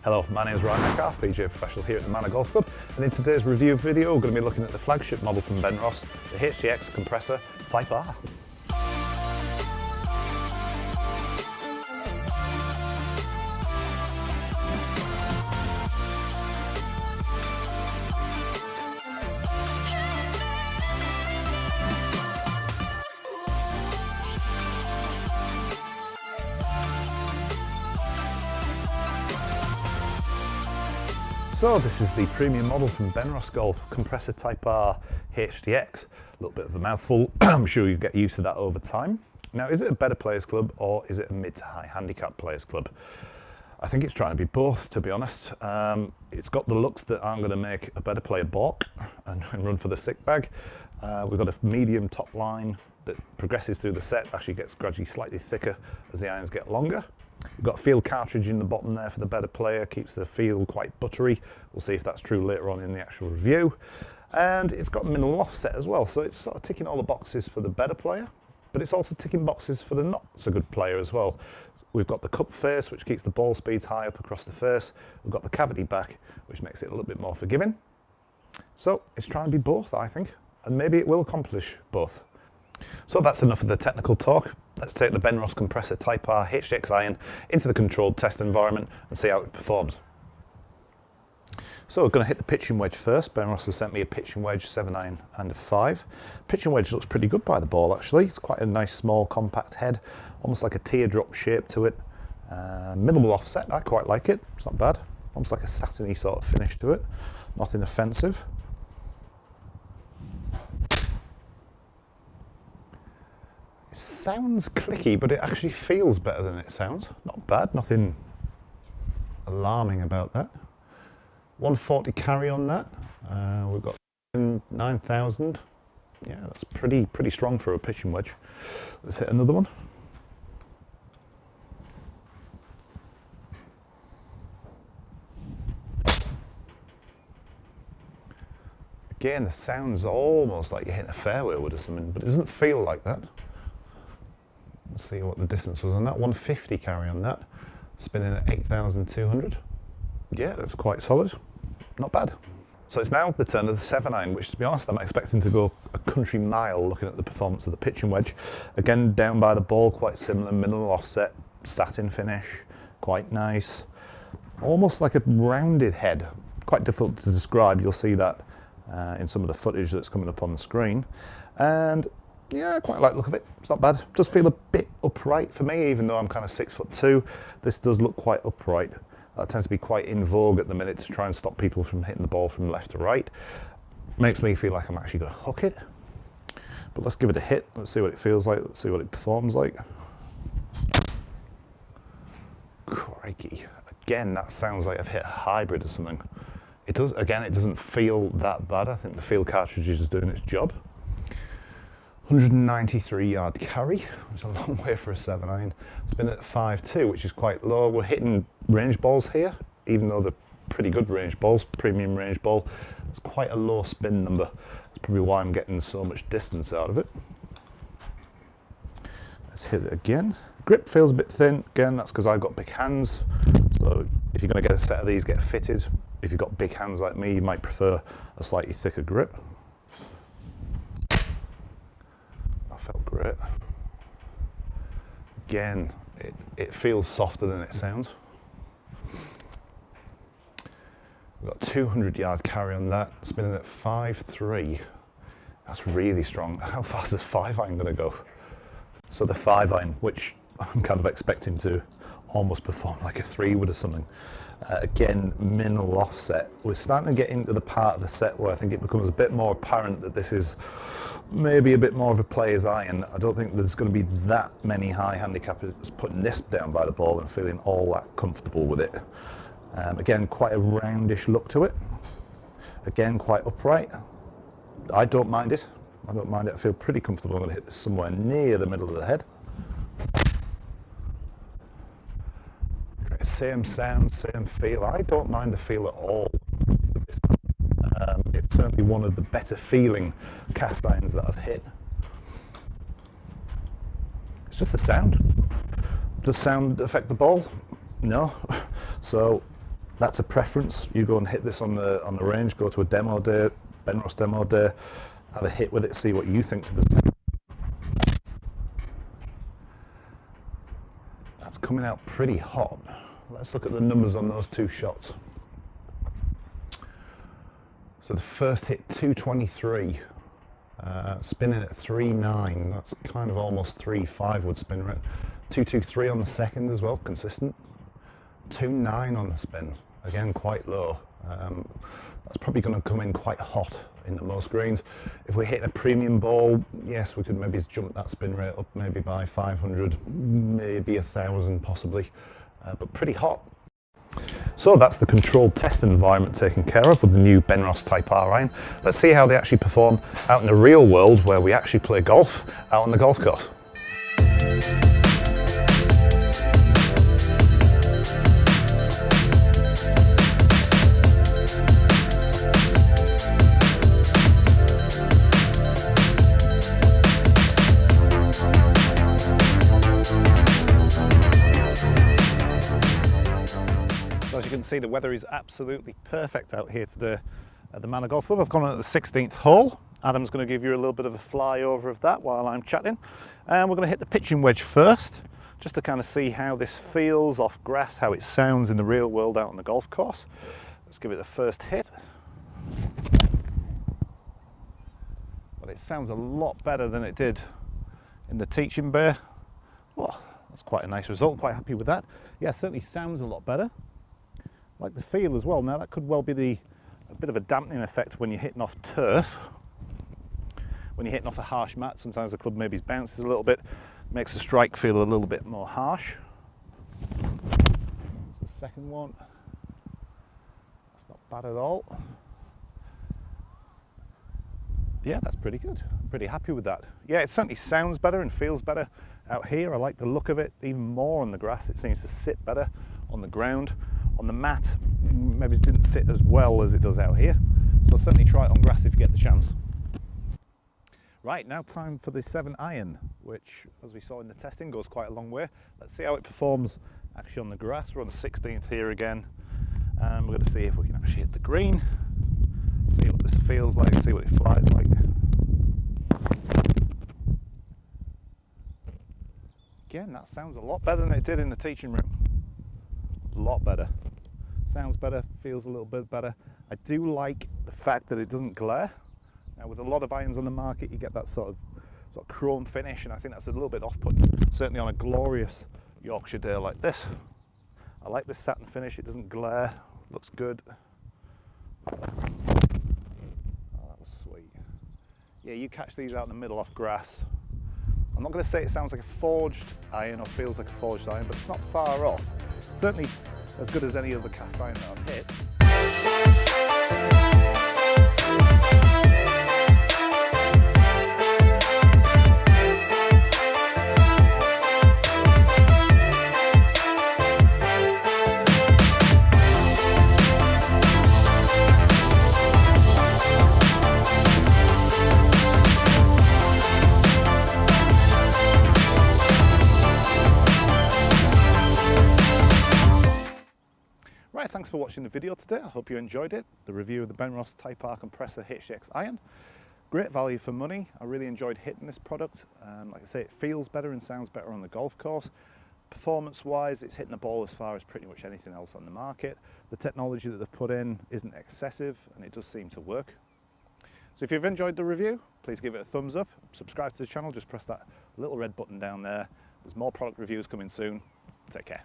Hello, my name is Ryan Metcalfe, PGA Professional here at the Manor Golf Club, and in today's review video we're going to be looking at the flagship model from Benross, the HTX Compressor Type R. So this is the premium model from Benross Golf, Compressor Type R HTX. A little bit of a mouthful, I'm sure you get used to that over time. Now, is it a better players club or is it a mid to high handicap players club? I think it's trying to be both, to be honest. It's got the looks that aren't going to make a better player balk and run for the sick bag. We've got a medium top line that progresses through the set, actually gets gradually slightly thicker as the irons get longer. We've got a field cartridge in the bottom there for the better player, keeps the feel quite buttery. We'll see if that's true later on in the actual review. And it's got minimal offset as well, so it's sort of ticking all the boxes for the better player, but it's also ticking boxes for the not so good player as well. We've got the cup face, which keeps the ball speeds high up across the face. We've got the cavity back, which makes it a little bit more forgiving. So it's trying to be both, I think, and maybe it will accomplish both. So that's enough of the technical talk. Let's take the Benross Compressor Type R HTX iron into the controlled test environment and see how it performs. So we're going to hit the pitching wedge first. Benross has sent me a pitching wedge, 7-iron and a 5. Pitching wedge looks pretty good by the ball actually. It's quite a nice small compact head, almost like a teardrop shape to it. Minimal offset, I quite like it, it's not bad. Almost like a satiny sort of finish to it, nothing offensive. Sounds clicky, but it actually feels better than it sounds. Not bad, nothing alarming about that. 140 carry on that. We've got 9,000. Yeah, that's pretty strong for a pitching wedge. Let's hit another one. Again, the sound's almost like you're hitting a fairway wood or something, but it doesn't feel like that. Let's see what the distance was on that. 150 carry on that. Spinning at 8,200. Yeah, that's quite solid. Not bad. So it's now the turn of the 7-iron, which, to be honest, I'm expecting to go a country mile looking at the performance of the pitching wedge. Again, down by the ball, quite similar, minimal offset, satin finish, quite nice. Almost like a rounded head. Quite difficult to describe. You'll see that in some of the footage that's coming up on the screen. And yeah, I quite like the look of it. It's not bad. Does feel a bit upright for me, even though I'm kind of 6'2". This does look quite upright. That tends to be quite in vogue at the minute to try and stop people from hitting the ball from left to right. Makes me feel like I'm actually going to hook it. But let's give it a hit. Let's see what it feels like. Let's see what it performs like. Crikey. Again, that sounds like I've hit a hybrid or something. It does. Again, it doesn't feel that bad. I think the field cartridge is doing its job. 193 yard carry, which is a long way for a 7-iron. Spin at 5.2, which is quite low. We're hitting range balls here, even though they're pretty good range balls, premium range ball. It's quite a low spin number. That's probably why I'm getting so much distance out of it. Let's hit it again. Grip feels a bit thin. Again, that's because I've got big hands. So if you're going to get a set of these, get fitted. If you've got big hands like me, you might prefer a slightly thicker grip. Felt great. Again, it feels softer than it sounds. We've got 200 yard carry on that, spinning at 5.3. That's really strong. How fast is 5-iron going to go? So the 5-iron, which I'm kind of expecting to almost perform like a 3 would or something. Again, minimal offset. We're starting to get into the part of the set where I think it becomes a bit more apparent that this is maybe a bit more of a player's iron. I don't think there's going to be that many high handicappers putting this down by the ball and feeling all that comfortable with it. Again, quite a roundish look to it. Again, quite upright. I don't mind it. I don't mind it. I feel pretty comfortable. I'm going to hit this somewhere near the middle of the head. Same sound, same feel. I don't mind the feel at all. It's certainly one of the better feeling cast irons that I've hit. It's just the sound. Does sound affect the ball? No. So that's a preference. You go and hit this on the range, go to a demo day, Benross demo day, have a hit with it, see what you think to the sound. That's coming out pretty hot. Let's look at the numbers on those two shots. So the first hit 223, spinning at 3.9. That's kind of almost 3.5 wood spin rate. 223 on the second as well, consistent. 2.9 on the spin, again quite low. That's probably going to come in quite hot into most greens. If we hit a premium ball, yes, we could maybe jump that spin rate up maybe by 500, maybe 1,000 possibly, but pretty hot. So that's the controlled test environment taken care of with the new Benross Type R iron. Let's see how they actually perform out in the real world where we actually play golf out on the golf course. As you can see, the weather is absolutely perfect out here today at the Manor Golf Club. I've gone on at the 16th hole. Adam's going to give you a little bit of a flyover of that while I'm chatting. And we're going to hit the pitching wedge first, just to kind of see how this feels off grass, how it sounds in the real world out on the golf course. Let's give it the first hit. But it sounds a lot better than it did in the teaching bay. Well, that's quite a nice result, quite happy with that. Yeah, it certainly sounds a lot better. Like the feel as well. Now that could well be a bit of a dampening effect when you're hitting off turf. When you're hitting off a harsh mat, sometimes the club maybe bounces a little bit, makes the strike feel a little bit more harsh. That's the second one. That's not bad at all. Yeah, that's pretty good. I'm pretty happy with that. Yeah, it certainly sounds better and feels better out here. I like the look of it even more on the grass. It seems to sit better on the ground. On the mat, maybe it didn't sit as well as it does out here. So certainly try it on grass if you get the chance. Right, now time for the 7-iron, which, as we saw in the testing, goes quite a long way. Let's see how it performs actually on the grass. We're on the 16th here again. And we're going to see if we can actually hit the green. See what this feels like, see what it flies like. Again, that sounds a lot better than it did in the teaching room. A lot better. Sounds better, feels a little bit better. I do like the fact that it doesn't glare. Now with a lot of irons on the market you get that sort of chrome finish, and I think that's a little bit off-putting, certainly on a glorious Yorkshire day like this. I like this satin finish, it doesn't glare, looks good. Oh, that was sweet. Yeah, you catch these out in the middle off grass. I'm not going to say it sounds like a forged iron or feels like a forged iron, but it's not far off. Certainly as good as any other cast iron that I've hit. Right, thanks for watching the video today. I hope you enjoyed it. The review of the Benross Type R Compressor HTX iron. Great value for money. I really enjoyed hitting this product. Like I say, it feels better and sounds better on the golf course. Performance-wise, it's hitting the ball as far as pretty much anything else on the market. The technology that they've put in isn't excessive, and it does seem to work. So if you've enjoyed the review, please give it a thumbs up. Subscribe to the channel, just press that little red button down there. There's more product reviews coming soon. Take care.